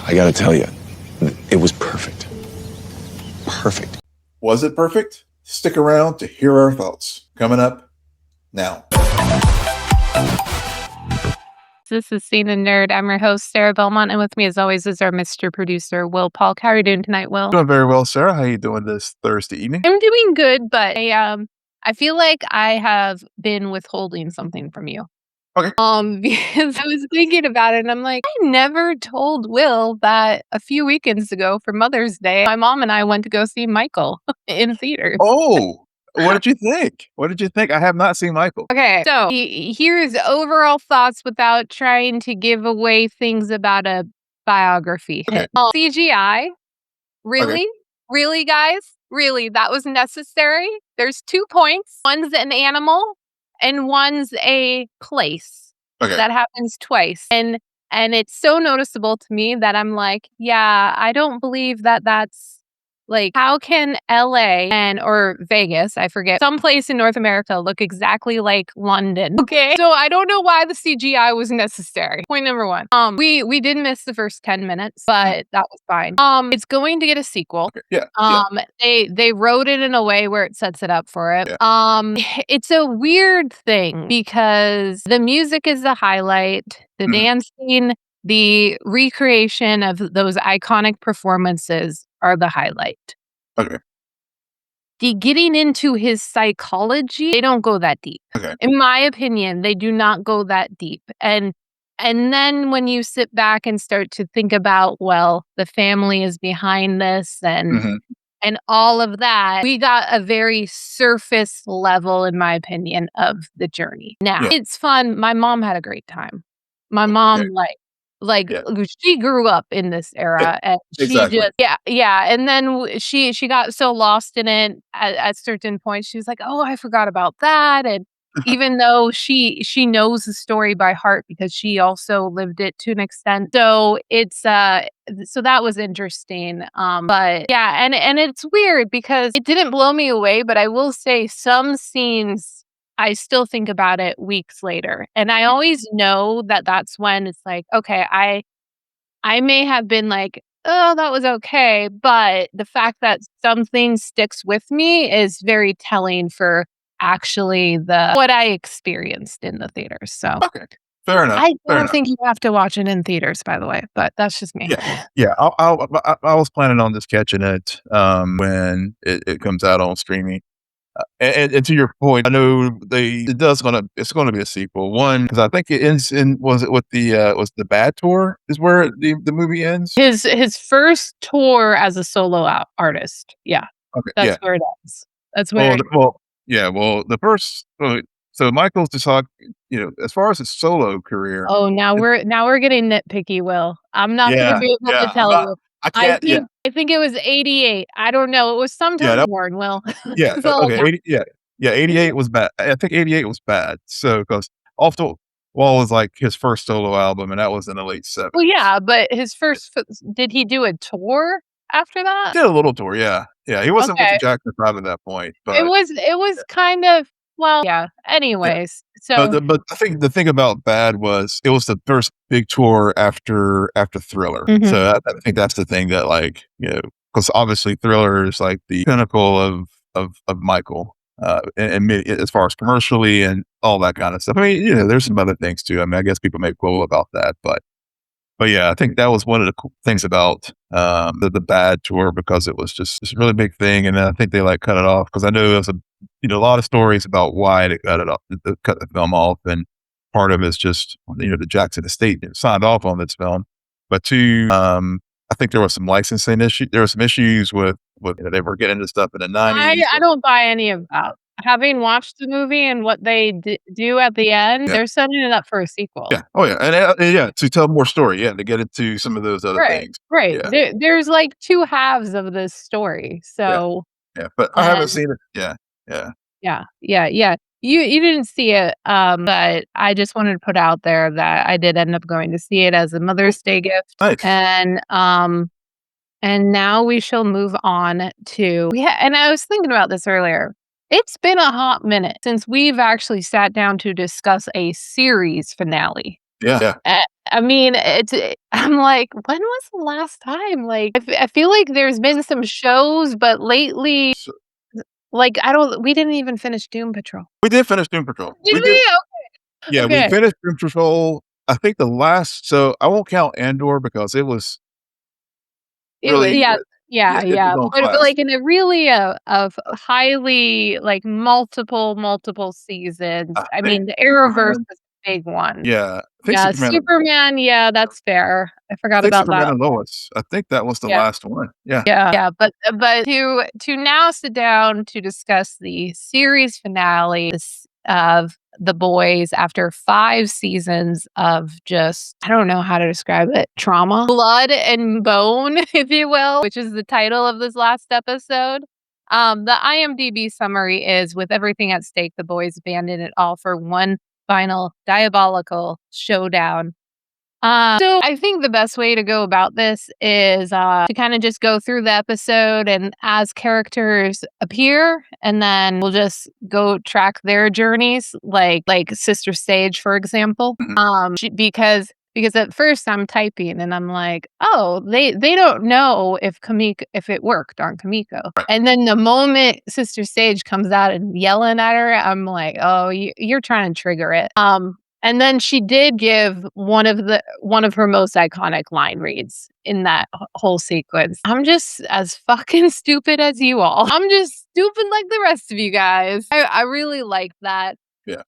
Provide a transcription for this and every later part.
I gotta tell you, it was perfect. Perfect. Was it perfect? Stick around to hear our thoughts. Coming up now. This is Scene and Nerd. I'm your host, Sarah Belmont, and with me, as always, is our Mr. Producer, Will Polk. How are you doing tonight, Will? Doing very well, Sarah. How are you doing this Thursday evening? I'm doing good, but I feel like I have been withholding something from you. Okay. Because I was thinking about it, and I'm like, I never told Will that a few weekends ago for Mother's Day, my mom and I went to go see Michael in theaters. Oh, what did you think? What did you think? I have not seen Michael. Okay, so here's overall thoughts without trying to give away things about a biography. Okay. CGI? Really? Okay. Really, guys? Really? That was necessary? There's 2 points. One's an animal and one's a place. Okay. That happens twice. And it's so noticeable to me that I'm like, yeah, I don't believe that that's like, how can LA or Vegas, I forget, someplace in North America look exactly like London? Okay. So I don't know why the CGI was necessary. Point number 1. We did miss the first 10 minutes, but that was fine. It's going to get a sequel. Okay. Yeah. They wrote it in a way where it sets it up for it. Yeah. It's a weird thing because the music is the highlight, the dancing, the recreation of those iconic performances are the highlight. Okay. The getting into his psychology, they don't go that deep. Okay. In my opinion, they do not go that deep. And then when you sit back and start to think about, well, the family is behind this and all of that, we got a very surface level, in my opinion, of the journey. Now, it's fun. My mom had a great time. My mom, she grew up in this era, and she just, and then she got so lost in it at certain points. She was like, "Oh, I forgot about that," and even though she knows the story by heart because she also lived it to an extent. So it's so that was interesting. But yeah, and it's weird because it didn't blow me away, but I will say some scenes I still think about it weeks later. And I always know that that's when it's like, okay, I may have been like, oh, that was okay. But the fact that something sticks with me is very telling for actually what I experienced in the theaters. So okay. Fair enough. I don't think you have to watch it in theaters, by the way, but that's just me. Yeah. I was planning on just catching it when it comes out on streaming. And to your point, I know it's gonna be a sequel. One, because I think it ends was the Bad Tour is where the movie ends. His first tour as a solo artist. Yeah. Okay. That's where it ends. That's where. The first. So Michael's just talk, as far as his solo career. Oh, now we're getting nitpicky, Will. I'm not going to be able to tell you. I think it was 88. I don't know. It was sometime born, Will. Yeah. Okay. 88 was bad. I think 88 was bad. So because Off the Wall was like his first solo album, and that was in the late 70s. Well, yeah, but his first, did he do a tour after that? He did a little tour. Yeah. He wasn't with the Jackson 5 at that point, but it was kind of. Well, yeah. Anyways, so but I think the thing about Bad was it was the first big tour after Thriller. So I think that's the thing that because obviously Thriller is like the pinnacle of Michael, and as far as commercially and all that kind of stuff. I mean, there's some other things too. I mean, I guess people may quibble about that, but yeah, I think that was one of the cool things about the Bad tour because it was just this really big thing, and I think they cut it off because I know there was a lot of stories about why they cut it off, cut the film off, and part of it's just the Jackson estate signed off on this film, but two, I think there was some licensing issue. There were some issues with they were getting into stuff in the 90s. I don't buy any of that. Having watched the movie and what they do at the end, they're setting it up for a sequel. Yeah. Oh, yeah. And to tell more story. Yeah. To get into some of those other things. Right. Yeah. There's like 2 halves of this story. So. Yeah. But I haven't seen it. Yeah. Yeah. You didn't see it. But I just wanted to put out there that I did end up going to see it as a Mother's Day gift. Nice. And now we shall move on to, and I was thinking about this earlier. It's been a hot minute since we've actually sat down to discuss a series finale. Yeah. I mean, I'm like, when was the last time? Like, I feel like there's been some shows, but lately, So, like, we didn't even finish Doom Patrol. we did finish Doom Patrol. Did We did. we? Yeah, we Okay. finished Doom Patrol. I think the last. So I won't count Andor because it was really. Yeah, Yeah, yeah, it was yeah. on But class. like in a really of highly like multiple seasons. I I think mean, the Arrowverse Superman. is a big one. Yeah, I think Yeah, Superman. Superman. Yeah, that's fair. I I forgot think about Superman that. and Lois. I think that was the Yeah. last one. Yeah. Yeah, but to now sit down to discuss the series finale of The Boys after 5 seasons of just I don't know how to describe it, trauma, blood and bone, if you will, which is the title of this last episode. The IMDb summary is with everything at stake, the boys abandon it all for one final diabolical showdown. So I think the best way to go about this is to kind of just go through the episode and as characters appear, and then we'll just go track their journeys, like Sister Sage, for example. Mhm. Because at first I'm typing and I'm like, oh, they don't know if it worked on Kamiko. Right. And then the moment Sister Sage comes out and yelling at her, I'm like, oh, you're trying to trigger it. And then she did give one of her most iconic line reads in that whole sequence. I'm just as fucking stupid as you all. I'm just stupid like the rest of you guys. I really like that. Yeah.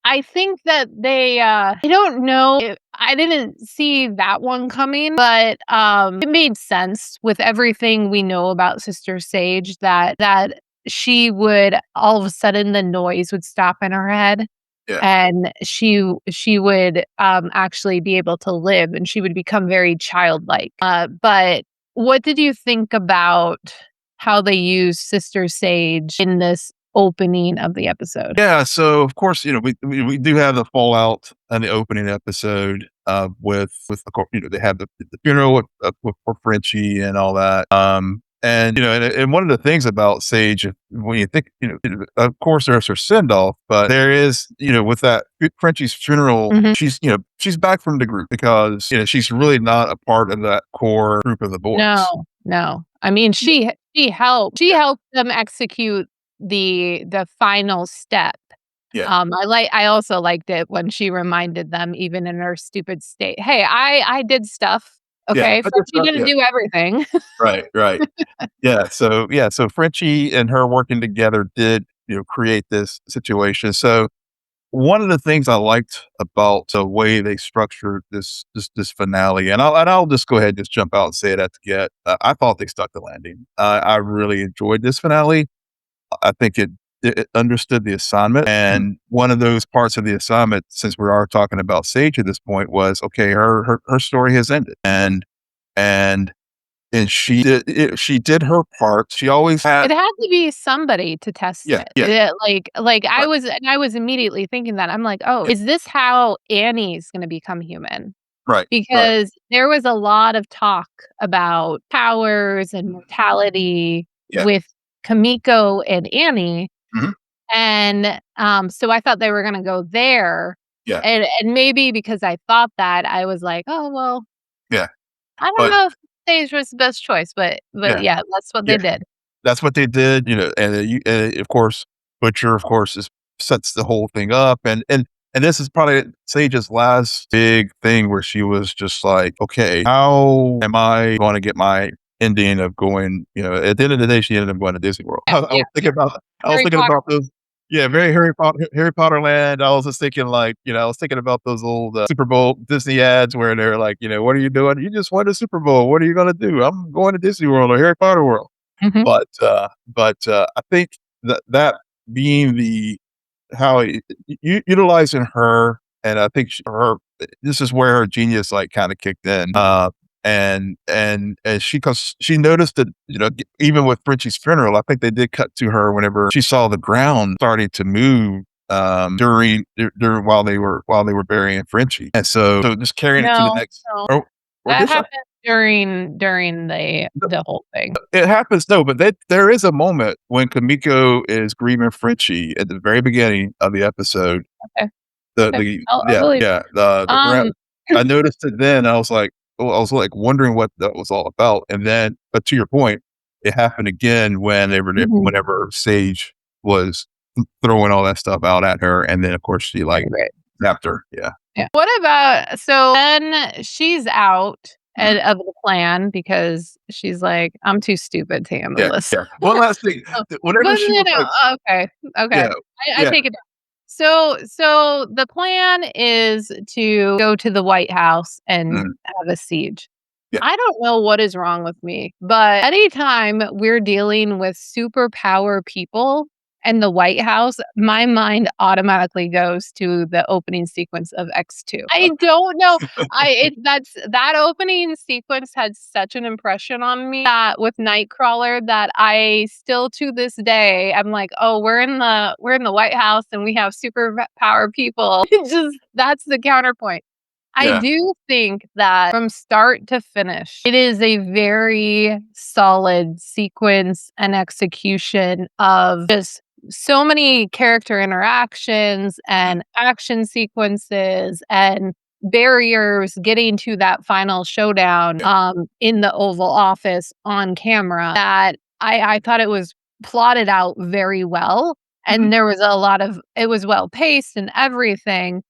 I think that they I don't know if I didn't see that one coming, but it made sense with everything we know about Sister Sage that she would all of a sudden the noise would stop in her head. Yeah. And she would actually be able to live and she would become very childlike. But what did you think about how they use Sister Sage in this opening of the episode? Yeah. So of course, we do have the fallout in the opening episode with of course, they have the funeral for Frenchie and all that. And one of the things about Sage, when you think, of course there's her send off, but there is, with that Frenchie's funeral, Mhm. she's back from the group because, she's really not a part of that core group of the boys. No. I mean, she helped them execute the final step. Yeah. I also liked it when she reminded them, even in her stupid state, "Hey, I did stuff, Yeah. okay? Frenchie didn't do everything." Right. So Frenchie and her working together did, create this situation. So one of the things I liked about the way they structured this finale, and I'll just go ahead and just jump out and say it at the get. I thought they stuck the landing. I really enjoyed this finale. I think it understood the assignment, and one of those parts of the assignment, since we are talking about Sage at this point, was okay. Her story has ended, and she did her part. She always had. It had to be somebody to test Yeah, it. yeah. Like Right. I was immediately thinking that. I'm like, "Oh, Yeah. is this how Annie's gonna become human?" Right. Because there was a lot of talk about powers and mortality Yeah. with Kamiko and Annie, Mhm. and, so I thought they were gonna go there, Yeah. and maybe because I thought that, I was like, "Oh, well, Yeah. I don't But know if Sage was the best choice," but yeah. yeah, that's what Yeah. they did. That's what they did, and of course, Butcher, of course, sets the whole thing up, and this is probably Sage's last big thing where she was just like, okay, how am I going to get my ending of going? At the end of the day, she ended up going to Disney World. I Yeah, was thinking about, Harry Potter. those. Yeah, very Harry Potter land. I was just thinking like, I was thinking about those old Super Bowl Disney ads where they're like, what are you doing? You just won a Super Bowl. What are you going to do? I'm going to Disney World or Harry Potter World. Mhm. But I think that being utilizing her, and I think this is where her genius like kind of kicked in. And because she noticed that even with Frenchie's funeral, I think they did cut to her whenever she saw the ground starting to move during while they were burying Frenchie, and so just carrying it to the next. No. Oh, That happened during the whole thing. It happens, no, but there is a moment when Kamiko is grieving Frenchie at the very beginning of the episode. Okay. I'll believe. The ground. I noticed it then. I was like, wondering what that was all about. And then, but to your point, it happened again whenever Sage was throwing all that stuff out at her, and then of course she like snapped her. Yeah. What about then she's out of the plan because she's like, I'm too stupid to handle this. Yeah. One last thing. Whenever she was okay. Yeah, I take it back. So the plan is to go to the White House and have a siege. Yeah. I don't know what is wrong with me, but anytime we're dealing with superpower people and the White House, my mind automatically goes to the opening sequence of X2. I don't know. That opening sequence had such an impression on me that with Nightcrawler that I still to this day I'm like, oh, we're in the White House and we have superpower people. That's the counterpoint. I do think that from start to finish, it is a very solid sequence and execution of just so many character interactions and action sequences and barriers getting to that final showdown in the Oval Office on camera that I thought it was plotted out very well. And there was it was well paced and everything.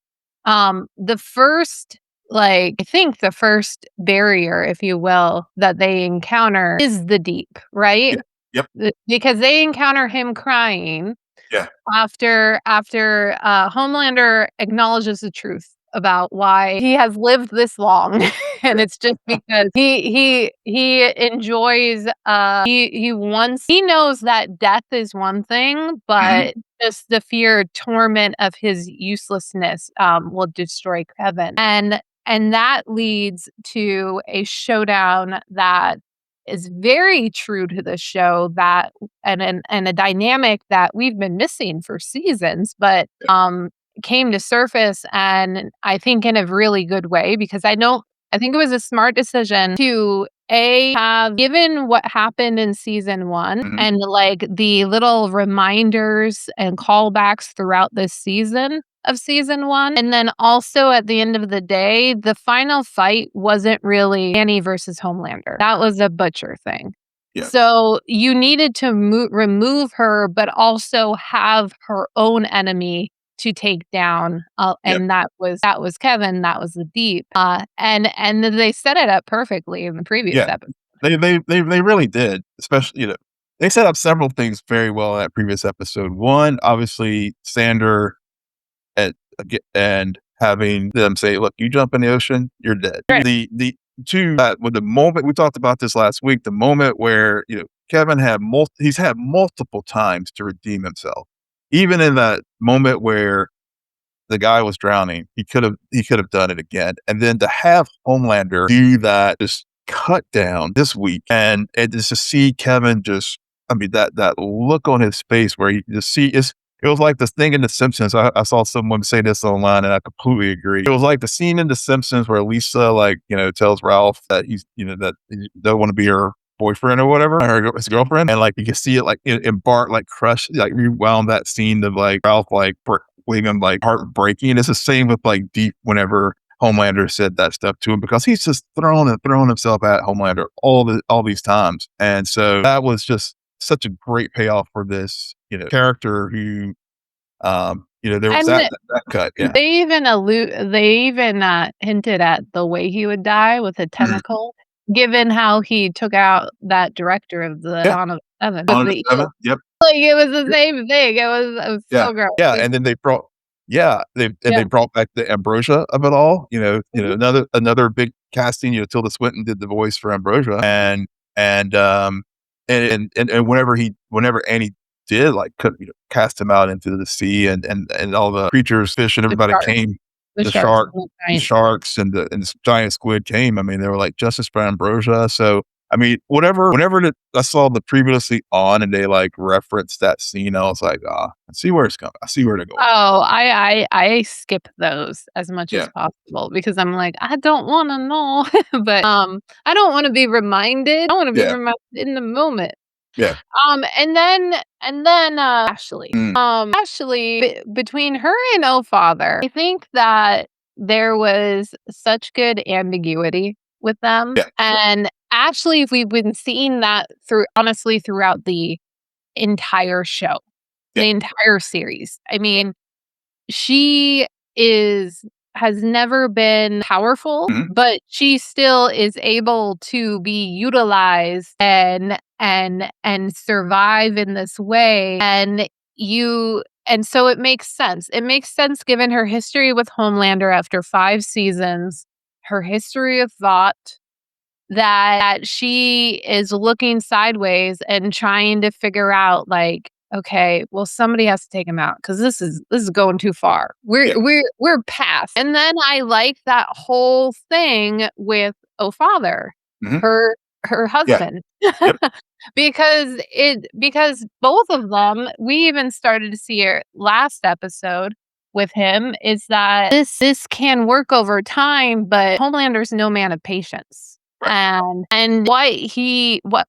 The first, I think the first barrier, if you will, that they encounter is the deep, right? Yep. Because they encounter him crying. Yeah. After Homelander acknowledges the truth about why he has lived this long, and it's just because he enjoys he knows that death is one thing, but just the fear torment of his uselessness will destroy Kevin, and that leads to a showdown that is very true to the show, that and a dynamic that we've been missing for seasons, but came to surface, and I think in a really good way, because I think it was a smart decision to have, given what happened in season 1 and like the little reminders and callbacks throughout this season of season 1, and then also at the end of the day, the final fight wasn't really Annie versus Homelander. That was a Butcher thing. Yeah. So you needed to remove her, but also have her own enemy to take down, and that was Kevin. That was the Deep, and they set it up perfectly in the previous episode. They really did, especially they set up several things very well in that previous episode. One, obviously, Sander and having them say, "Look, you jump in the ocean, you're dead." Right. The two, with the moment we talked about this last week, the moment where Kevin he's had multiple times to redeem himself. Even in that moment where the guy was drowning, he could have done it again. And then to have Homelander do that, just cut down this week, and just to see Kevin that look on his face where you just see it was like this thing in The Simpsons. I saw someone say this online, and I completely agree. It was like the scene in The Simpsons where Lisa, tells Ralph that he's, that he don't want to be her boyfriend or whatever, or his girlfriend, and you can see it in Bart crush, rewound that scene of Ralph William heart breaking. It's the same with Deep whenever Homelander said that stuff to him, because he's just thrown himself at Homelander all these times, and so that was just such a great payoff for this character who there was that cut. Yeah. They even hinted at the way he would die with a tentacle. Given how he took out that director of the Dawn of Seven. Yep. It was the same thing. It was so gross. Yeah, and then they brought they brought back the Ambrosia of it all. Another big casting. Tilda Swinton did the voice for Ambrosia, and whenever Annie did cast him out into the sea, and all the creatures, fish, and everybody came. The sharks and the giant squid came. I mean, they were justice for Ambrosia. So, I mean, whenever I saw the previously on and they referenced that scene, I was like, I see where it's coming. I see where to go. Oh, I skip those as much as possible, because I'm like, I don't want to know, but I don't want to be reminded. I want to be reminded in the moment. Yeah. And then Ashley. Ashley, between her and O Father, I think that there was such good ambiguity with them. Yeah. And Ashley, we've been seeing that throughout the entire show, Yeah. the entire series. I mean, she has never been powerful, but she still is able to be utilized and survive in this way. And so it makes sense. It makes sense given her history with Homelander after 5 seasons, her history of thought, that she is looking sideways and trying to figure out, like, okay, well, somebody has to take him out because this is going too far. We're past. And then I like that whole thing with O Father, her husband, because both of them, we even started to see it last episode with him, is that this can work over time, but Homelander's no man of patience. And what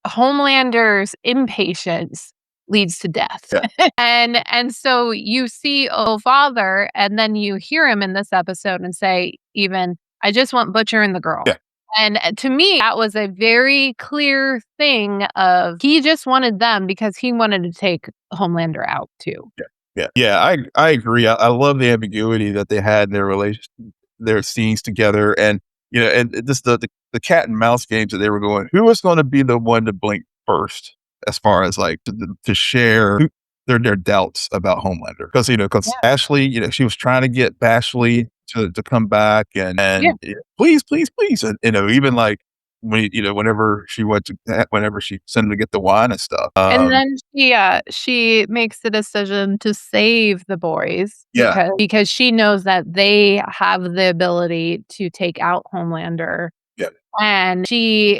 Homelander's impatience leads to death. Yeah. And so you see O Father, and then you hear him in this episode and say, even, I just want Butcher and the girl. Yeah. And to me, that was a very clear thing of he just wanted them because he wanted to take Homelander out too. Yeah. I agree. I love the ambiguity that they had in their their scenes together, and and just the cat and mouse games that they were going. Who was going to be the one to blink first, as far as like to share their doubts about Homelander? Because Ashley, she was trying to get Bashley to come back and please, and even like whenever she sent him to get the wine and stuff, and then she makes the decision to save the boys because she knows that they have the ability to take out Homelander. Yeah. And she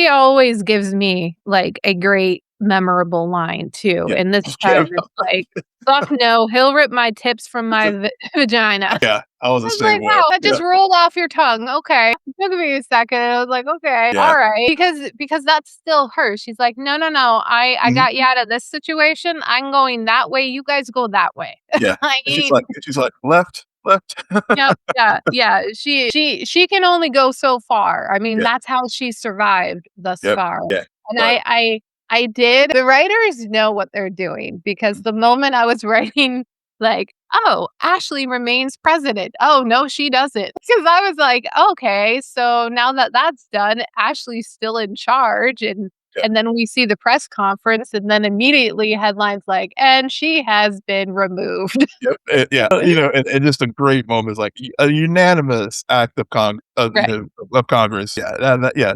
always gives me like a great memorable line too. Yeah. And this time it's like, fuck no, he'll rip my tips from my vagina. Yeah, I was the same like, way. wow, that just rolled off your tongue. Okay. It took me a second. I was like, okay, all right. Because that's still her. She's like, no. I got you out of this situation. I'm going that way. You guys go that way. Yeah. she's like left. Yeah. She can only go so far. I mean, that's how she survived thus far. Yeah. And the writers know what they're doing, because the moment I was writing, like, oh, Ashley remains president. Oh, no, she doesn't. Because I was like, okay, so now that that's done, Ashley's still in charge. And then we see the press conference, and then immediately headlines like, and she has been removed. And just a great moment is like a unanimous act of of Congress.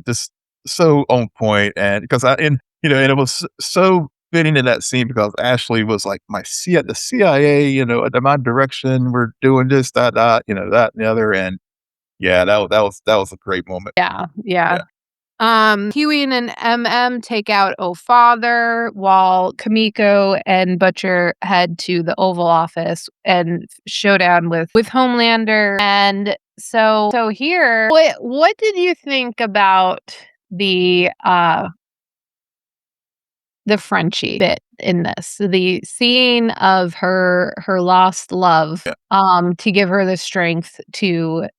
Just so on point. And because and it was so fitting in that scene, because Ashley was like, the CIA, under my direction, we're doing this, that, that and the other. And that was a great moment. Yeah. Huey and MM take out O Father, while Kamiko and Butcher head to the Oval Office and showdown with Homelander. And so here, what did you think about the Frenchie bit in this? The seeing of her lost love, to give her the strength to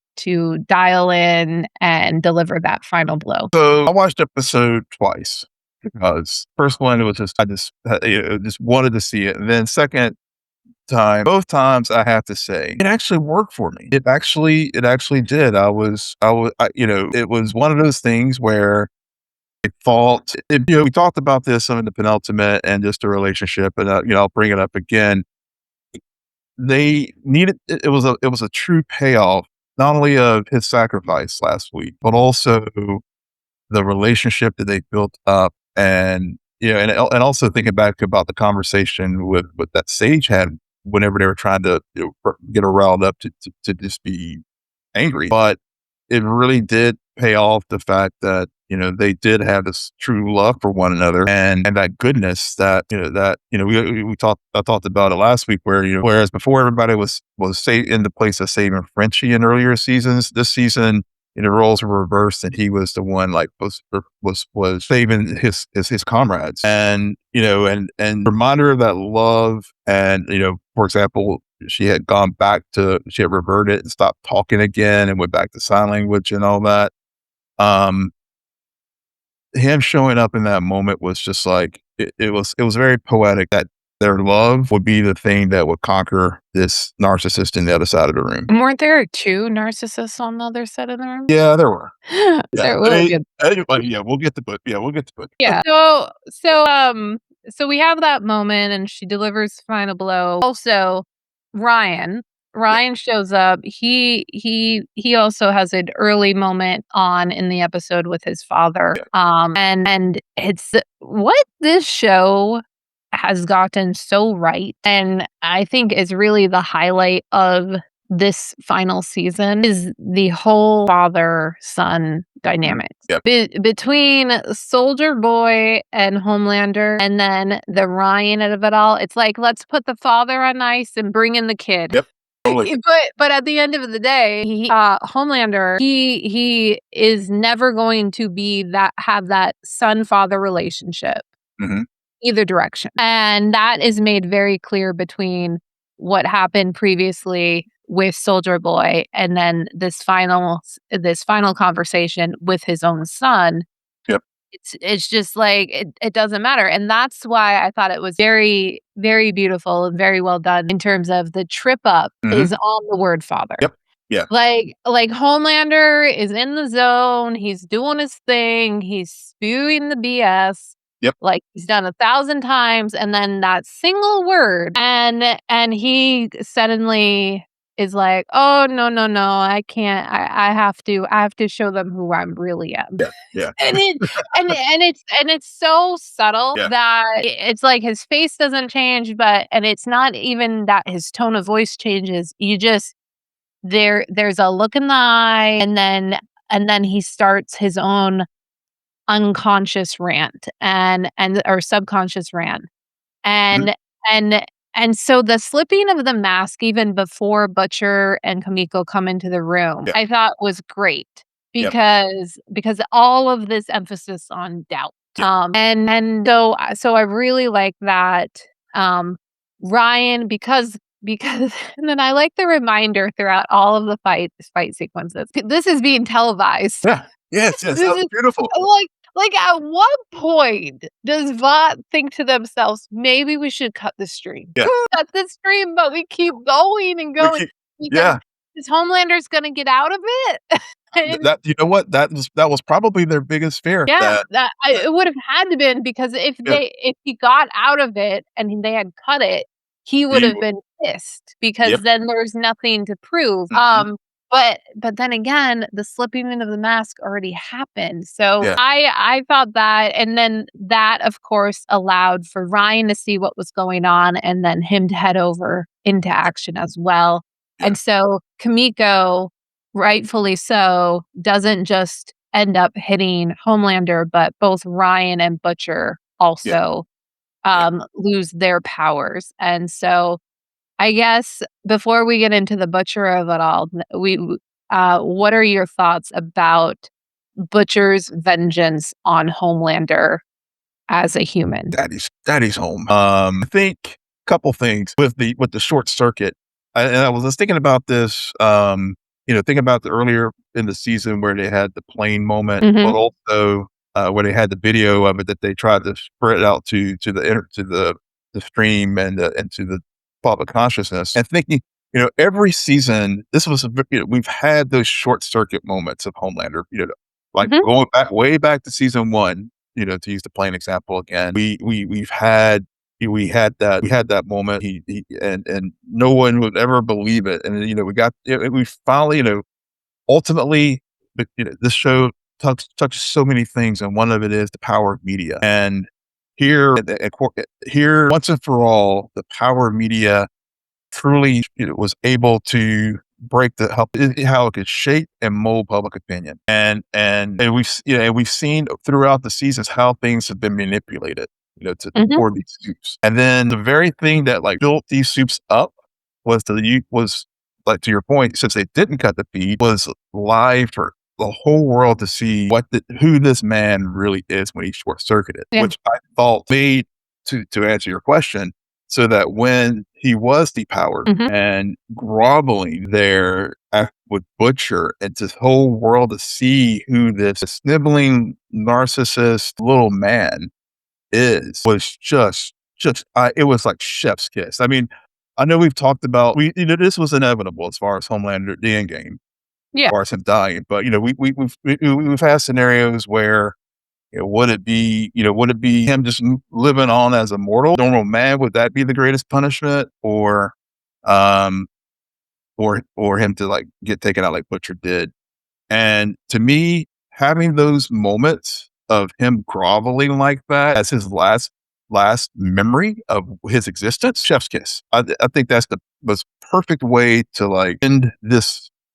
dial in and deliver that final blow. So I watched episode twice, because first one, it was I just wanted to see it, and then second time, both times, I have to say, it actually worked for me. It actually did. It was one of those things where I thought, we talked about this in the penultimate and just a relationship, and I'll bring it up again. They needed it was a true payoff, not only of his sacrifice last week, but also the relationship that they built up, and and also thinking back about the conversation with that Sage had whenever they were trying to get her riled up to just be angry. But it really did pay off, the fact that they did have this true love for one another, and that goodness that I talked about it last week, where whereas before everybody was in the place of saving Frenchie in earlier seasons, this season the roles were reversed, and he was the one like was saving his comrades, and and reminder of that love, and for example, she had reverted and stopped talking again and went back to sign language and all that. Him showing up in that moment was just like it was very poetic that their love would be the thing that would conquer this narcissist in the other side of the room. Weren't there 2 narcissists on the other side of the room? Yeah, there were. Yeah, We'll get we'll get the book. Yeah, we'll get the book. Yeah. So we have that moment, and she delivers final blow. Also, Ryan shows up. He also has an early moment in the episode with his father. And it's what this show has gotten so right, and I think is really the highlight of this final season, is the whole father-son dynamics. Yep. Between Soldier Boy and Homelander, and then the Ryan of it all. It's like, let's put the father on ice and bring in the kid. Yep. Totally. But at the end of the day, Homelander, he is never going to have that son-father relationship. Mm-hmm. Either direction. And that is made very clear between what happened previously with Soldier Boy and then this final conversation with his own son. Yep. It's just like it doesn't matter. And that's why I thought it was very, very beautiful and very well done in terms of the trip up is on the word father. Yep. Yeah. Like Homelander is in the zone, he's doing his thing, he's spewing the BS. Yep. Like he's done 1,000 times, and then that single word, and he suddenly is like, oh no, I can't. I have to show them who I really am. Yeah. and it's so subtle that it's like his face doesn't change, and it's not even that his tone of voice changes. You just there's a look in the eye, and then he starts his own unconscious rant or subconscious rant. And so the slipping of the mask even before Butcher and Kamiko come into the room, I thought was great because all of this emphasis on doubt. And so I really like that. Ryan, because and then I like the reminder throughout all of the fight sequences. This is being televised. Yeah. Yes, that was beautiful. Like at what point does Vought think to themselves, maybe we should cut the stream? Yeah. Cut the stream, but we keep going and going. Because Homelander's gonna get out of it. That you know what? That was probably their biggest fear. Yeah, it would have had to been, because if he got out of it and they had cut it, he would have been pissed, because then there's nothing to prove. But then again, the slipping in of the mask already happened. So I thought that, and then that, of course, allowed for Ryan to see what was going on and then him to head over into action as well. Yeah. And so Kamiko, rightfully so, doesn't just end up hitting Homelander, but both Ryan and Butcher also lose their powers. And so I guess before we get into the Butcher of it all, what are your thoughts about Butcher's vengeance on Homelander as a human? Daddy's home. I think a couple things with the short circuit. I was just thinking about this. Thinking about the earlier in the season where they had the plane moment, but also where they had the video of it that they tried to spread out to the stream and to the public consciousness, and thinking, every season this was we've had those short circuit moments of Homelander, going way back to season 1, to use the plane example again. We had that moment. He and no one would ever believe it, and we finally, ultimately, this show touches so many things, and one of it is the power of media. And here, once and for all, the power of media truly was able to break how it could shape and mold public opinion. And we've seen throughout the seasons how things have been manipulated, for these soups. And then the very thing that built these soups up was to your point, since they didn't cut the feed, was live for the whole world to see who this man really is when he's short circuited, Yeah. which I thought made, to answer your question, so that when he was depowered and groveling there with Butcher, and this whole world to see who this sniveling narcissist little man was it was like chef's kiss. I mean, I know we've talked about this was inevitable as far as Homelander, the end game, Yeah. as far as him dying. But we've had scenarios where would it be him just living on as a normal man? Would that be the greatest punishment, or him to like get taken out like Butcher did? And to me, having those moments of him groveling like that as his last memory of his existence, chef's kiss. I think that's the most perfect way to like end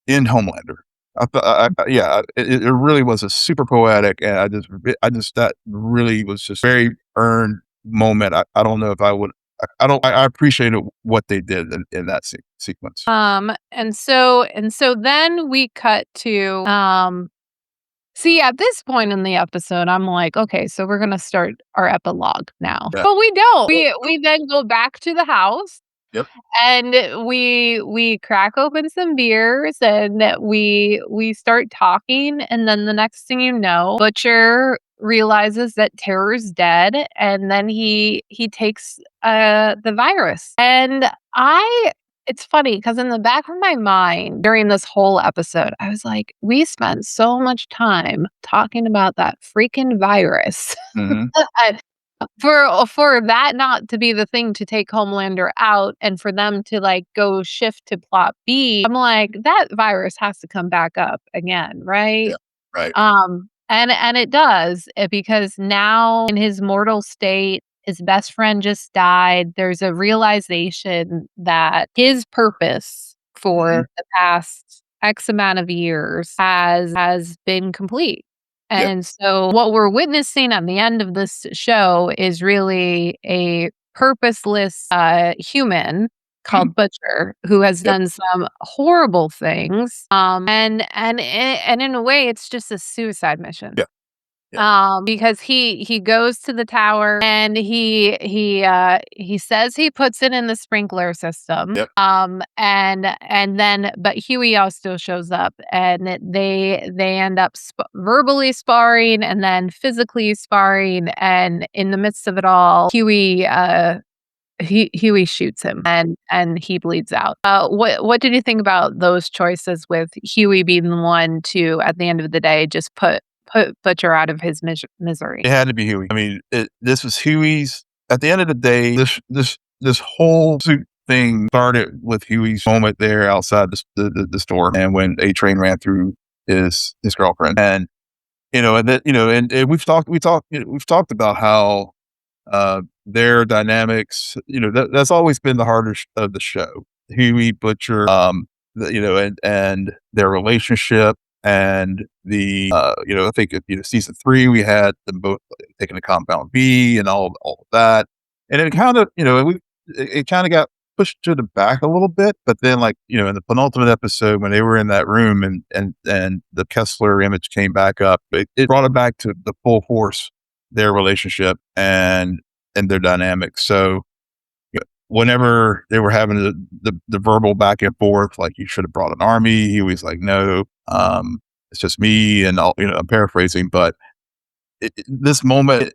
Homelander. It really was a super poetic, and I just that really was just very earned moment. I don't know if I would. I appreciated what they did in that sequence. And so then we cut to see, at this point in the episode, I'm like, okay, so we're gonna start our epilogue now. Yeah. But we don't. We then go back to the house. Yep. And we crack open some beers, and we start talking, and then the next thing you know, Butcher realizes that Terror's dead, and then he takes the virus. And it's funny because in the back of my mind during this whole episode, I was like, we spent so much time talking about that freaking virus. And for that not to be the thing to take Homelander out, and for them to like go shift to plot B, I'm like, that virus has to come back up again, right? Yeah, right. And it does, because now in his mortal state, his best friend just died. There's a realization that his purpose for the past X amount of years has been complete. And so what we're witnessing at the end of this show is really a purposeless human called Butcher, who has done some horrible things. And in a way, it's just a suicide mission. Because he goes to the tower, and he says he puts it in the sprinkler system. And then but Huey also shows up, and they end up verbally sparring, and then physically sparring, and in the midst of it all, Huey shoots him, and he bleeds out. What did you think about those choices, with Huey being the one to, at the end of the day, just put Butcher out of his misery? It had to be Huey. I mean, this was Huey's. At the end of the day, this whole suit thing started with Huey's moment there outside the store, and when A Train ran through his girlfriend, and we've talked about how their dynamics. That's always been the hardest of the show. Huey, Butcher, and their relationship. And I think season 3 we had them both taking a compound B and all of that, and it kind of it kind of got pushed to the back a little bit. But then, like in the penultimate episode, when they were in that room and the Kessler image came back up, it brought it back to the full force, their relationship and their dynamics. So whenever they were having the verbal back and forth, like, you should have brought an army, he was like, no, it's just me, and I'm paraphrasing, but this moment,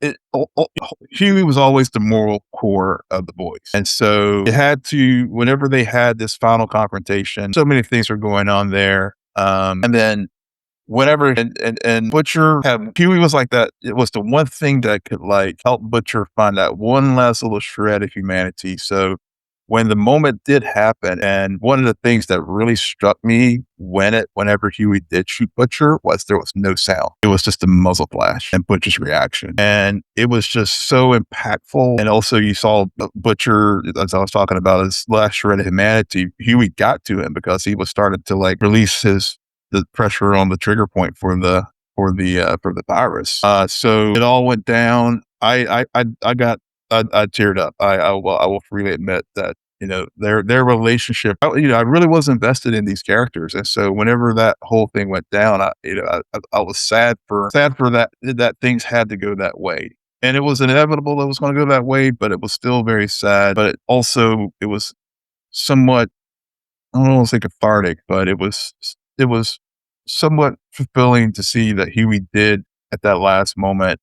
Huey was always the moral core of the boys, and so it had to. Whenever they had this final confrontation, so many things were going on there, and then whenever and Butcher Huey was like that. It was the one thing that could like help Butcher find that one last little shred of humanity. So when the moment did happen, and one of the things that really struck me whenever Huey did shoot Butcher was there was no sound. It was just a muzzle flash and Butcher's reaction. And it was just so impactful. And also you saw Butcher, as I was talking about, his last shred of humanity. Huey got to him because he was starting to like release the pressure on the trigger point for the virus. So it all went down. I teared up. I will freely admit that their relationship. I really was invested in these characters, and so whenever that whole thing went down, I was sad for that things had to go that way. And it was inevitable that it was going to go that way, but it was still very sad. But it was somewhat, I don't want to say cathartic, but it was somewhat fulfilling to see that Huey did at that last moment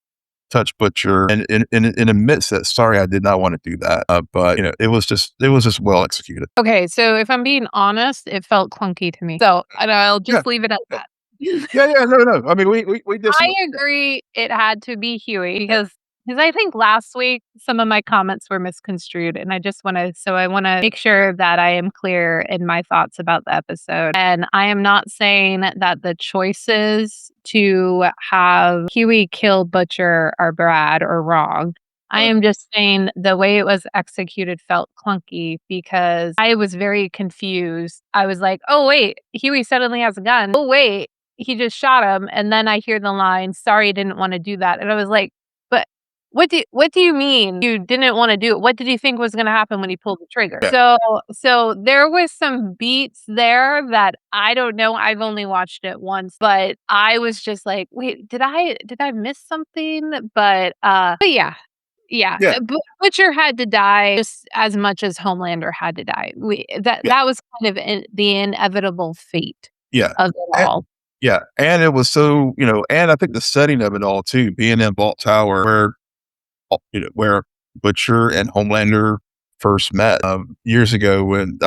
touch Butcher and admits that, sorry, I did not want to do that. But it was just well executed. Okay, so if I'm being honest, it felt clunky to me. So and I'll just leave it at that. No. I mean, we just. I agree. It had to be Huey because I think last week some of my comments were misconstrued, and I want to make sure that I am clear in my thoughts about the episode. And I am not saying that the choices to have Huey kill Butcher are bad or wrong. I am just saying the way it was executed felt clunky because I was very confused. I was like, oh wait, Huey suddenly has a gun. Oh wait, he just shot him. And then I hear the line, sorry, I didn't want to do that. And I was like, but what do you mean you didn't want to do it? What did you think was going to happen when he pulled the trigger? Yeah. So there was some beats there that I don't know. I've only watched it once, but I was just like, wait, did I miss something? But yeah. Yeah. Butcher had to die just as much as Homelander had to die. That was kind of the inevitable fate of it all. Yeah, and it was so, and I think the setting of it all too, being in Vault Tower, where Butcher and Homelander first met years ago when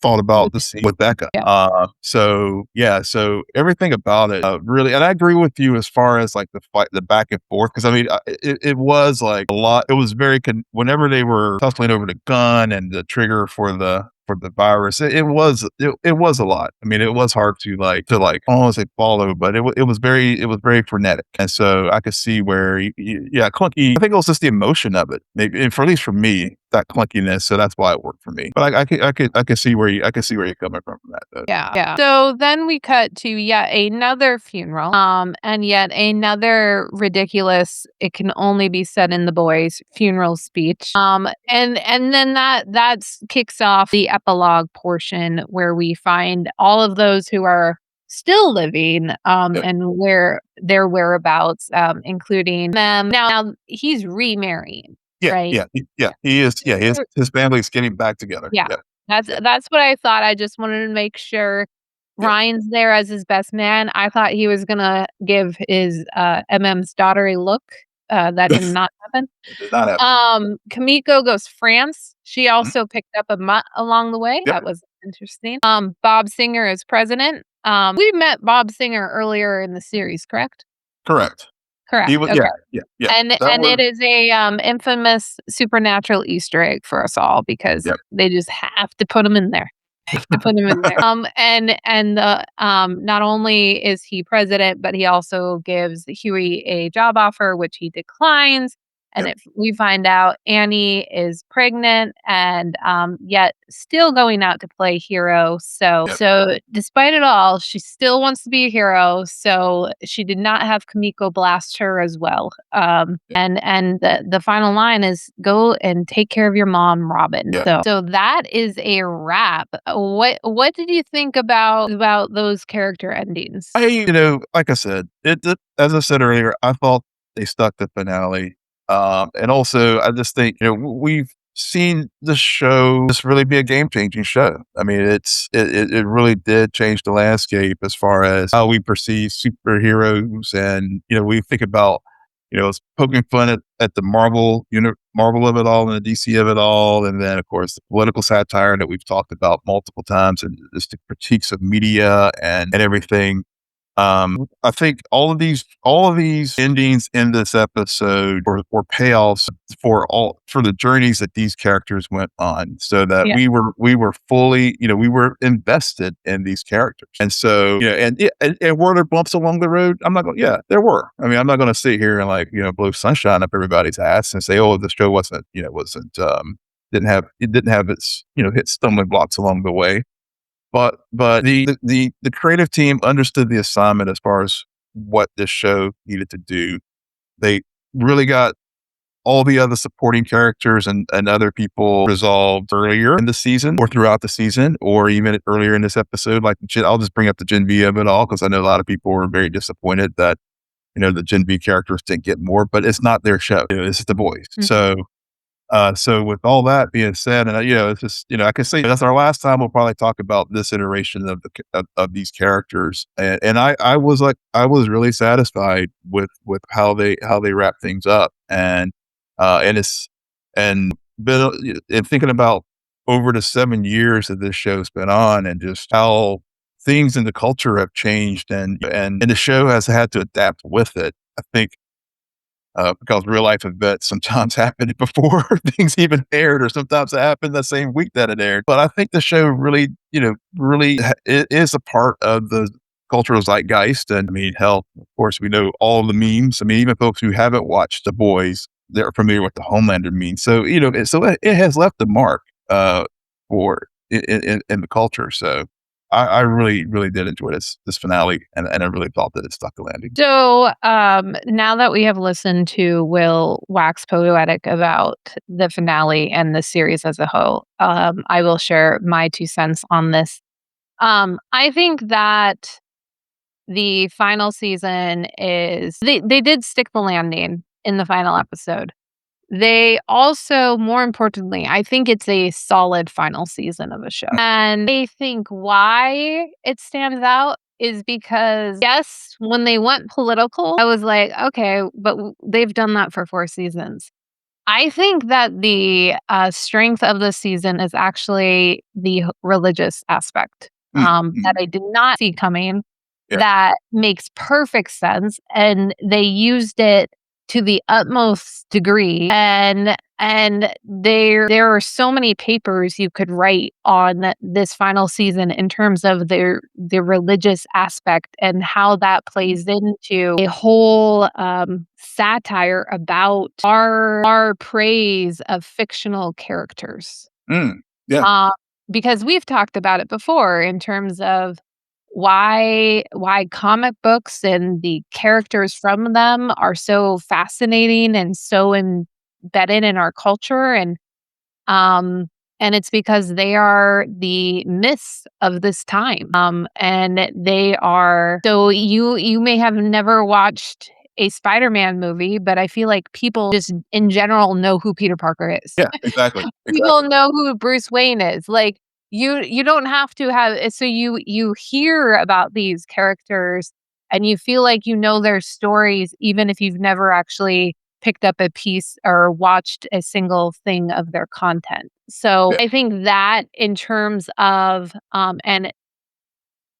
thought about the scene with Becca. Yeah. So everything about it really, and I agree with you as far as like the fight, the back and forth, because I mean, it was like a lot. It was very whenever they were tussling over the gun and the trigger for the virus, it was a lot. I mean, it was hard to I don't want to say follow, but it was very frenetic, and so I could see where clunky. I think it was just the emotion of it, maybe, and at least for me, that clunkiness. So that's why it worked for me. But I could see where you're coming from that. Though. Yeah. So then we cut to yet another funeral, and yet another ridiculous. It can only be said in the boys' funeral speech, and then that kicks off the epilogue portion where we find all of those who are still living and where their whereabouts, including them. Now he's remarrying. Right? Yeah. He is. Yeah, his family's getting back together. Yeah. That's what I thought. I just wanted to make sure Ryan's there as his best man. I thought he was gonna give his MM's daughter a look. That did not happen. Did not happen. Kimiko goes France. She also picked up a mutt along the way. That was interesting. Bob Singer is president. We met Bob Singer earlier in the series, correct? Correct. He was, okay. Yeah. And it is a infamous supernatural Easter egg for us all because they just have to put him in there. And not only is he president, but he also gives Huey a job offer, which he declines. And if we find out Annie is pregnant and yet still going out to play hero. So despite it all, she still wants to be a hero. So she did not have Kimiko blast her as well. And the final line is go and take care of your mom, Robin. So that is a wrap. What did you think about those character endings? Like I said, as I said earlier, I thought they stuck the finale. And also, I just think, we've seen the show just really be a game-changing show. I mean, it really did change the landscape as far as how we perceive superheroes. And, we think about, it's poking fun at the Marvel of it all and the DC of it all. And then, of course, the political satire that we've talked about multiple times and just the critiques of media and everything. I think all of these endings in this episode were payoffs for the journeys that these characters went on, so that we were fully, we were invested in these characters. And so, and were there bumps along the road? I'm not going. Yeah, there were. I mean, I'm not going to sit here and blow sunshine up everybody's ass and say, oh, the show didn't have its hit stumbling blocks along the way. But the creative team understood the assignment as far as what this show needed to do. They really got all the other supporting characters and other people resolved earlier in the season or throughout the season, or even earlier in this episode. Like, I'll just bring up the Gen V of it all, because I know a lot of people were very disappointed that, the Gen V characters didn't get more, but it's not their show. It's the boys. So with all that being said, and it's just, I can say that's our last time we'll probably talk about this iteration of these characters, and I was really satisfied with how they wrap things up, and it's and been and thinking about over the 7 years that this show's been on, and just how things in the culture have changed, and the show has had to adapt with it. I think because real life events sometimes happen before things even aired, or sometimes it happened the same week that it aired. But I think the show really, it is a part of the cultural zeitgeist. And I mean, hell, of course, we know all the memes. I mean, even folks who haven't watched The Boys, they're familiar with the Homelander meme. So, it has left a mark for in the culture. So I really, really did enjoy this finale, and I really thought that it stuck the landing. So now that we have listened to Will wax poetic about the finale and the series as a whole, I will share my 2 cents on this. I think that the final season is they did stick the landing in the final episode. They also, more importantly, I think it's a solid final season of a show. And I think why it stands out is because, yes, when they went political, I was like, okay, but they've done that for 4 seasons. I think that the strength of the season is actually the religious aspect that I did not see coming. Yeah. That makes perfect sense. And they used it to the utmost degree, and there are so many papers you could write on this final season in terms of the religious aspect and how that plays into a whole satire about our praise of fictional characters. Yeah. Because we've talked about it before in terms of why comic books and the characters from them are so fascinating and so embedded in our culture, and it's because they are the myths of this time, and they are. So you may have never watched a Spider-Man movie, but I feel like people just in general know who Peter Parker is. Yeah, exactly. People know who Bruce Wayne is. Like, you don't have to have it. So you hear about these characters and you feel like you know their stories, even if you've never actually picked up a piece or watched a single thing of their content. So I think that in terms of and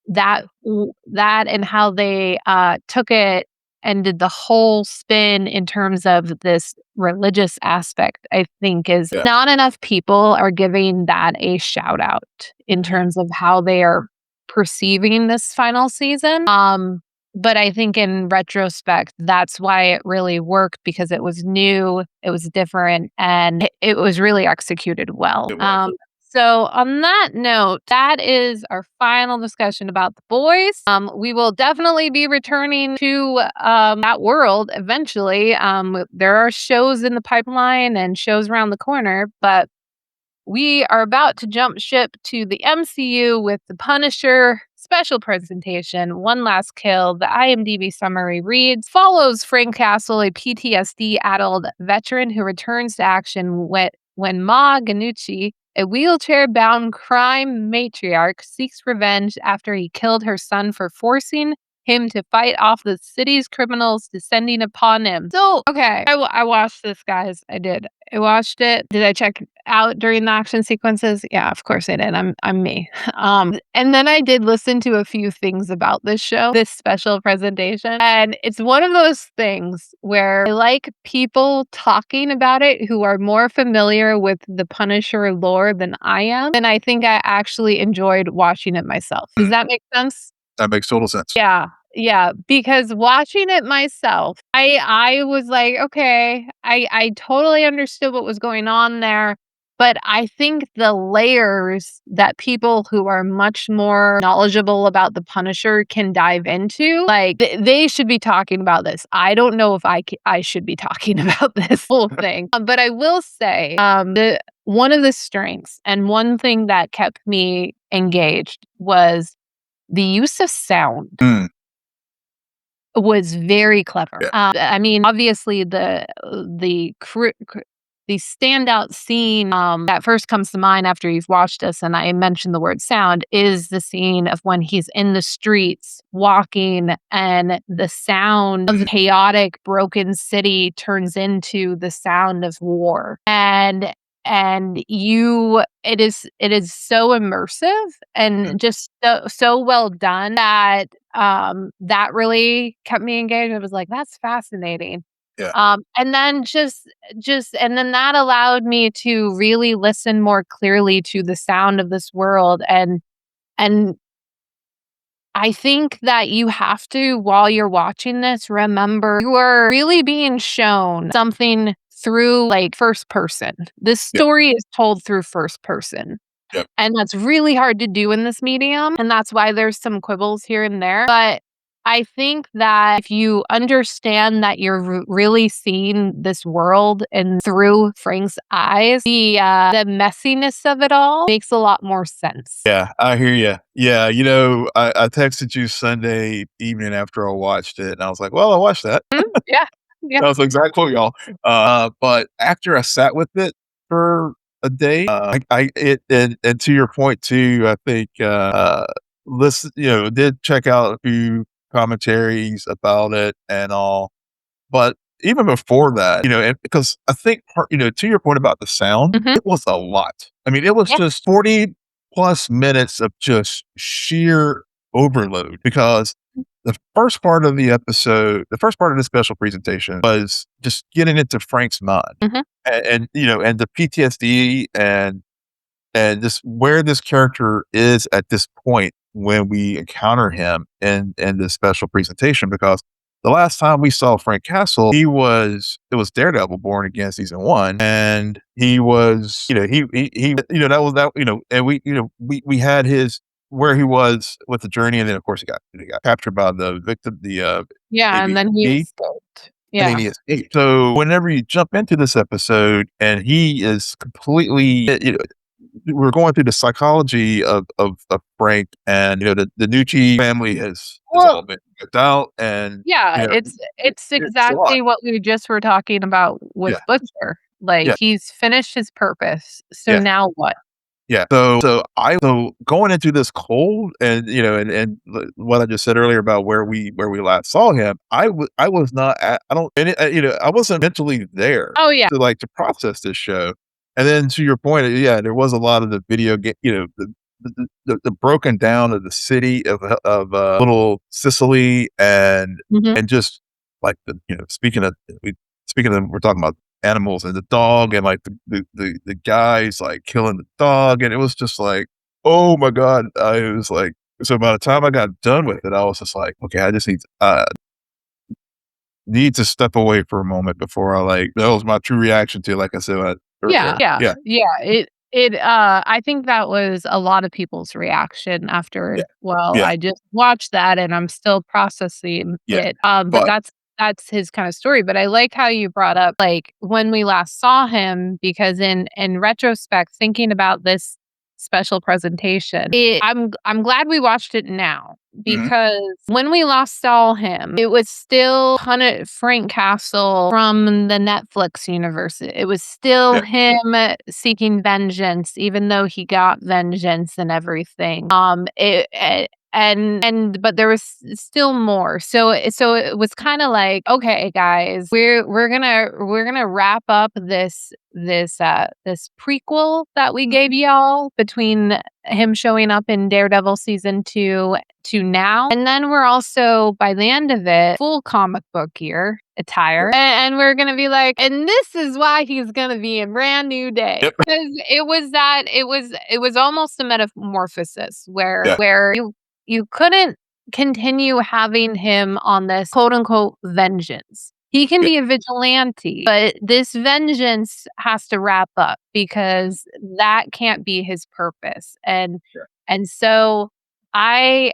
that and how they took it and did the whole spin in terms of this religious aspect, I think is not enough people are giving that a shout out in terms of how they are perceiving this final season. But I think in retrospect, that's why it really worked, because it was new, it was different, and it was really executed well. So on that note, that is our final discussion about The Boys. We will definitely be returning to that world eventually. There are shows in the pipeline and shows around the corner, but we are about to jump ship to the MCU with The Punisher special presentation, One Last Kill. The IMDb summary reads, follows Frank Castle, a PTSD-addled veteran who returns to action when Ma Ganucci, a wheelchair-bound crime matriarch, seeks revenge after he killed her son for forcing him to fight off the city's criminals descending upon him. So, okay, I watched this, guys. I did. I watched it. Did I check out during the action sequences? Yeah, of course I did. I'm me. And then I did listen to a few things about this show, this special presentation. And it's one of those things where I like people talking about it who are more familiar with the Punisher lore than I am. And I think I actually enjoyed watching it myself. Does that make sense? That makes total sense. Yeah, because watching it myself, I was like, okay, I totally understood what was going on there. But I think the layers that people who are much more knowledgeable about the Punisher can dive into, like they should be talking about this. I don't know if I should be talking about this whole thing, but I will say one of the strengths and one thing that kept me engaged was the use of sound. Was very clever. Yeah. I mean, obviously the standout scene that first comes to mind after you've watched this, and I mentioned the word sound, is the scene of when he's in the streets walking and the sound of the chaotic, broken city turns into the sound of war. And it is so immersive and just so well done that that really kept me engaged. I was like, that's fascinating. Yeah. And then and then that allowed me to really listen more clearly to the sound of this world. And I think that you have to, while you're watching this, remember you are really being shown something through like first person. This story is told through first person. Yep. And that's really hard to do in this medium. And that's why there's some quibbles here and there. But I think that if you understand that you're really seeing this world and through Frank's eyes, the messiness of it all makes a lot more sense. Yeah, I hear you. Yeah, I texted you Sunday evening after I watched it, and I was like, "Well, I watched that." Yeah. That was the exact quote, y'all. But after I sat with it for a day, and to your point too, I think listen, did check out a few commentaries about it and all. But even before that, and because I think to your point about the sound, it was a lot. I mean, it was just 40 plus minutes of just sheer overload, because the first part of the special presentation was just getting into Frank's mind, and the PTSD and just where this character is at this point when we encounter him in this special presentation. Because the last time we saw Frank Castle, it was Daredevil Born Again season 1, and he was, that was that, and we had his where he was with the journey, and then of course he got captured by the victim, and then he ABD, escaped. and then he escaped. So whenever you jump into this episode, and he is completely, we're going through the psychology of Frank, and the Nucci family has all been kicked out, and it's exactly what we just were talking about with Butcher. Like he's finished his purpose, so now what? Yeah. So going into this cold, and and what I just said earlier about where we last saw him, I was not at, I don't, and I wasn't mentally there. Oh yeah. To process this show. And then to your point, there was a lot of the video game, the broken down of the city of little Sicily, and just like speaking of, we're talking about animals and the dog, and like the guys like killing the dog, and it was just like, oh my god. I was like, so by the time I got done with it, I was just like, okay, I just need to step away for a moment before that was my true reaction to, like I said earlier. I think that was a lot of people's reaction after I just watched that and I'm still processing it. But that's his kind of story. But I like how you brought up like when we last saw him, because in retrospect, thinking about this special presentation, I'm glad we watched it now, because when we last saw him, it was still Frank Castle from the Netflix universe. It was still him seeking vengeance, even though he got vengeance and everything. But there was still more. So it was kind of like, okay, guys, we're gonna wrap up this prequel that we gave y'all between him showing up in Daredevil season 2 to now, and then we're also, by the end of it, full comic book gear attire, and we're gonna be like, and this is why he's gonna be in Brand New Day, because it was almost a metamorphosis where you couldn't continue having him on this quote unquote vengeance. He can be a vigilante, but this vengeance has to wrap up because that can't be his purpose. And so I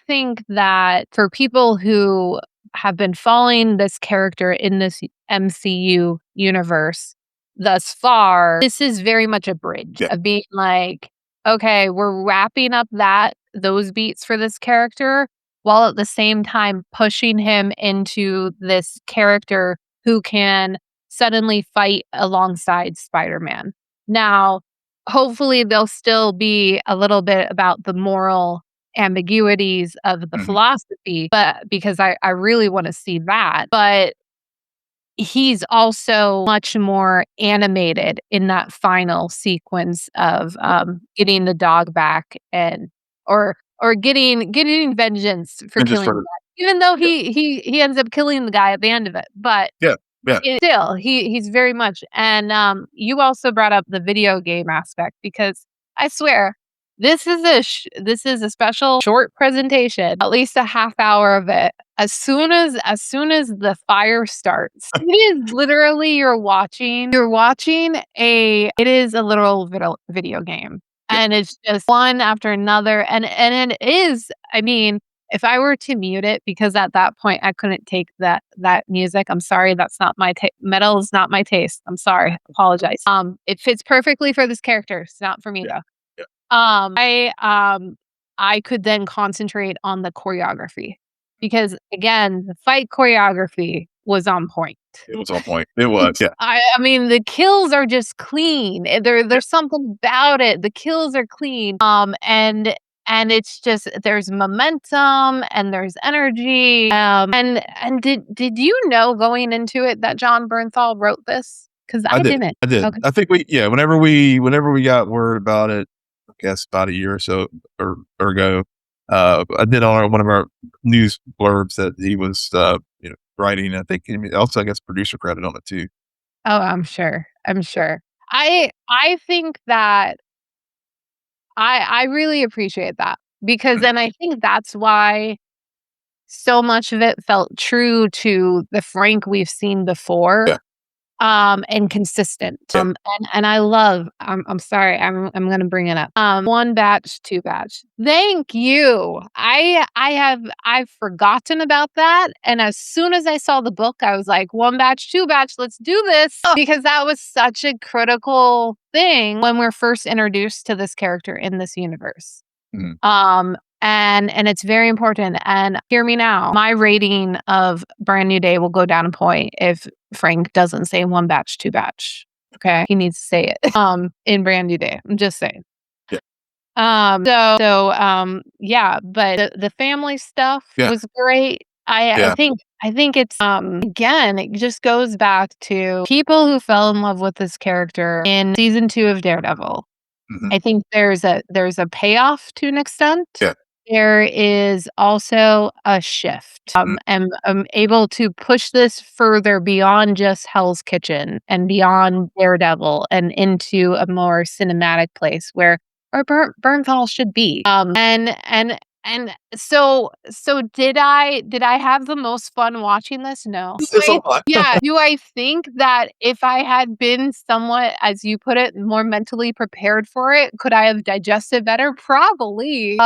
think that for people who have been following this character in this MCU universe thus far, this is very much a bridge of being like, okay, we're wrapping up those beats for this character, while at the same time pushing him into this character who can suddenly fight alongside Spider-Man. Now, hopefully there'll still be a little bit about the moral ambiguities of the philosophy, but because I really want to see that. But he's also much more animated in that final sequence of getting the dog back or getting vengeance for killing the guy, even though he ends up killing the guy at the end of it. But still, he's very much. And you also brought up the video game aspect, because I swear this is a special short presentation, at least a half hour of it. As soon as the fire starts, it is literally you're watching it is a literal video game. And it's just one after another. And it is, I mean, if I were to mute it, because at that point I couldn't take that music. I'm sorry, that's not my metal is not my taste. I'm sorry. Apologize. It fits perfectly for this character. It's not for me though. I could then concentrate on the choreography, because again, the fight choreography was on point. It was on point. It was, yeah. I mean, the kills are just clean. There's something about it. The kills are clean. And it's just, there's momentum and there's energy. And did you know going into it that John Bernthal wrote this? Because I didn't. I did. Okay. I think whenever we got word about it, I guess about a year or so or ago, I did on one of our news blurbs that he was writing. I think also I guess producer credit on it too. Oh, I'm sure. I think that I really appreciate that, because then I think that's why so much of it felt true to the Frank we've seen before. Yeah. And consistent. Yeah. And I love, I'm sorry, I'm going to bring it up. 1 batch, 2 batch. Thank you. I've forgotten about that. And as soon as I saw the book, I was like, 1 batch, 2 batch, let's do this. Because that was such a critical thing when we're first introduced to this character in this universe. And it's very important. And hear me now, my rating of Brand New Day will go down a point if Frank doesn't say 1 batch, 2 batch. Okay, he needs to say it in Brand New Day. I'm just saying. Yeah. Yeah, but the family stuff was great. I think it's again, it just goes back to people who fell in love with this character in season 2 of Daredevil. I think there's a payoff to an extent. Yeah. There is also a shift. And I'm able to push this further beyond just Hell's Kitchen and beyond Daredevil and into a more cinematic place where Bernthal should be. And so did I have the most fun watching this? No. Yeah. Do I think that if I had been somewhat, as you put it, more mentally prepared for it, could I have digested better? Probably.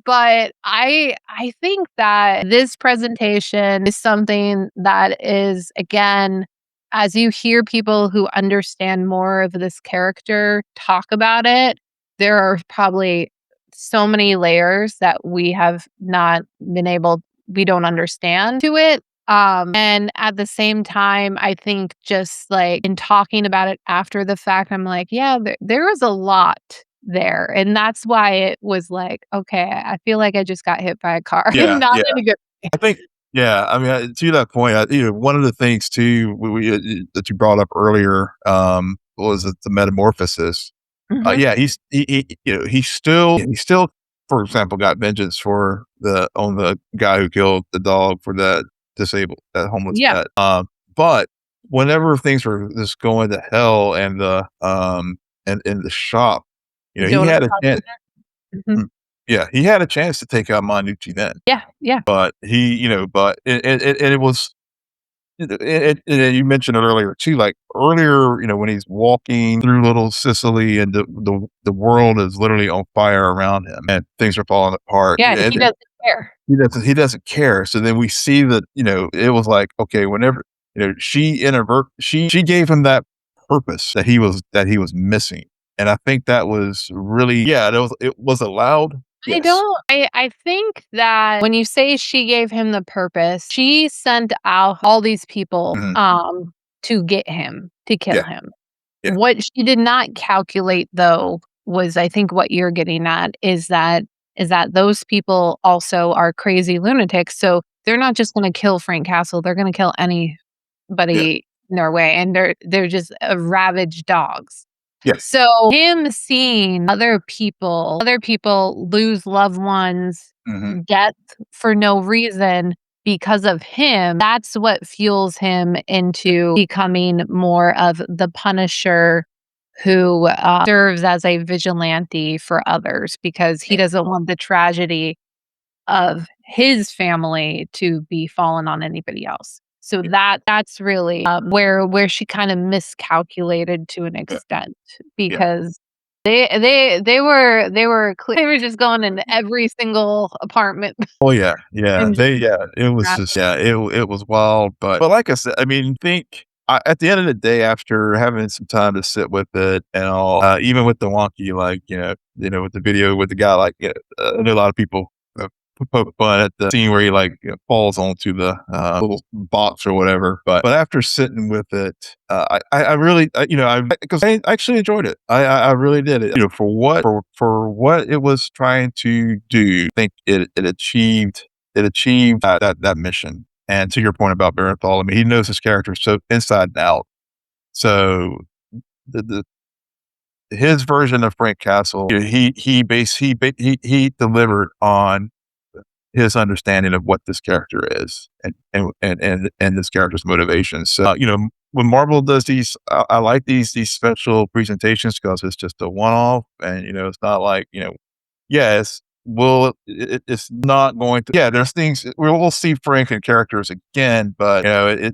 But I think that this presentation is something that is, again, as you hear people who understand more of this character talk about it, there are probably so many layers that we have not we don't understand to it. And at the same time, I think just like in talking about it after the fact, I'm like, yeah, there is a lot there. And that's why it was like, okay, I feel like I just got hit by a car. Not in a good way. I think, I mean, to that point, one of the things too that you brought up earlier was the metamorphosis. He still, for example, got vengeance on the guy who killed the dog for that homeless pet. But whenever things were just going to hell and the and in the shop, he had a chance. Yeah, he had a chance to take out Manucci then. Yeah. But it was you mentioned it earlier too. Like earlier, when he's walking through Little Sicily and the world is literally on fire around him and things are falling apart. Yeah, he doesn't care. He doesn't care. So then we see that, it was like, okay, whenever, she gave him that purpose that he was missing. And I think that was really, it was allowed. Yes. I think that when you say she gave him the purpose, she sent out all these people to get him, to kill him. Yeah. What she did not calculate though was, I think what you're getting at is that those people also are crazy lunatics. So they're not just going to kill Frank Castle, they're going to kill anybody in their way, and they're just ravaged dogs. Yes. So him seeing other people lose loved ones, death for no reason because of him, that's what fuels him into becoming more of the Punisher who serves as a vigilante for others because he doesn't want the tragedy of his family to be fallen on anybody else. So that's really where she kind of miscalculated to an extent because they were just going into every single apartment. Oh yeah. It was just it was wild, but like I said, I mean, at the end of the day, after having some time to sit with it and all, even with the wonky, like with the video with the guy, like I know a lot of people poke fun at the scene where he falls onto the little box or whatever. But after sitting with it, I really, because I actually enjoyed it. I really did it. For what it was trying to do, I think it achieved that mission. And to your point about Bartholomew, he knows his character so inside and out. So his version of Frank Castle, he delivered on his understanding of what this character is and this character's motivations. So, when Marvel does these, I like these special presentations because it's just a one-off and, it's not like, it's not going to, there's things we'll see Frank and characters again, but,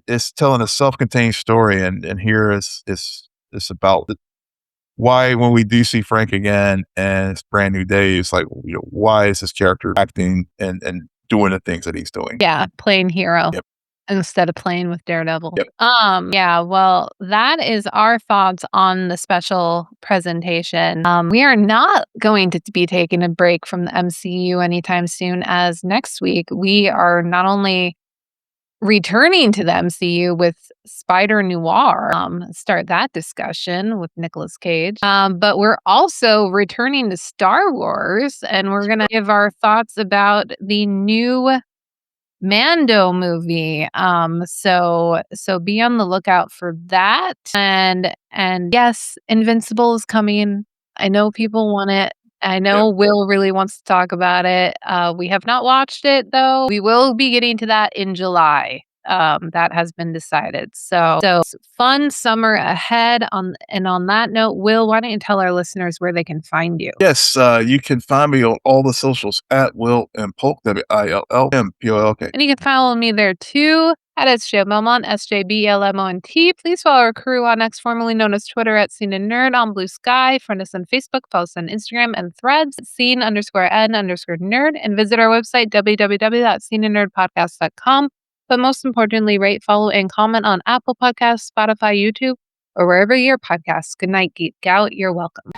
it's telling a self-contained story. And here it's about why when we do see Frank again and it's Brand New Day, it's like, why is this character acting and doing the things that he's doing? Yeah, playing hero instead of playing with Daredevil. Well, that is our thoughts on the special presentation. We are not going to be taking a break from the MCU anytime soon, as next week we are not only returning to the MCU with Spider Noir, start that discussion with Nicolas Cage. But we're also returning to Star Wars, and we're going to give our thoughts about the new Mando movie. So be on the lookout for that. And yes, Invincible is coming. I know people want it. I know Will really wants to talk about it. We have not watched it though. We will be getting to that in July. That has been decided. So fun summer ahead. On that note, Will, why don't you tell our listeners where they can find you? Yes, you can find me on all the socials at Will M. Polk, WILLMPOLK. And you can follow me there too at SJ Belmont, SJBLMONT. Please follow our crew on X, formerly known as Twitter, at Scene and Nerd, on Blue Sky. Friend us on Facebook, follow us on Instagram and Threads, Scene_N_Nerd, and visit our website, www.sceneandnerdpodcast.com. But most importantly, rate, follow, and comment on Apple Podcasts, Spotify, YouTube, or wherever your podcasts. Good night, Geek Out. You're welcome.